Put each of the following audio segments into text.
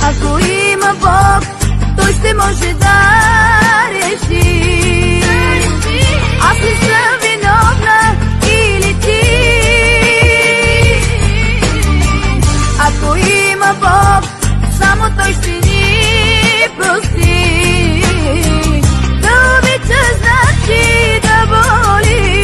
Ако има Бог, Той ще може да реши. Аз ли съм виновна или ти? Ако има Бог, само Той ще ни прости. Да обича значи да боли.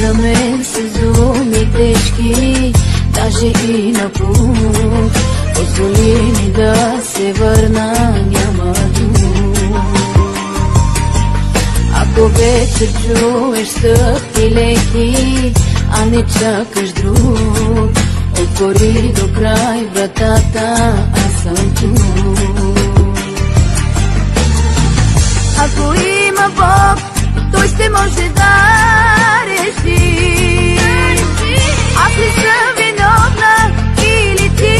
За мен с думи тежки, даже и на пут. Позволи ми да се върна, няма друг. Ако вече чуеш стъпки леки, а не чакаш друг, отвори до край вратата, аз съм тук. Ако има Бог, Той ще може да реши. Аз ли съм виновна или ти?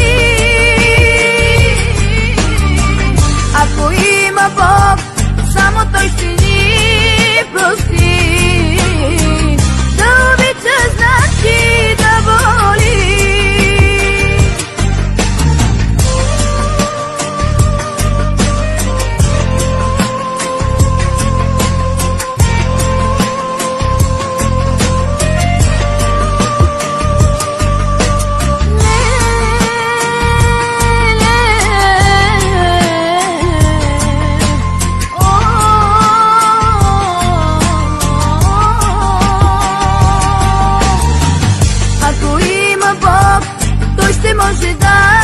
Ако има Бог, само Той ще ни прости. Да обича значи да боли. Може да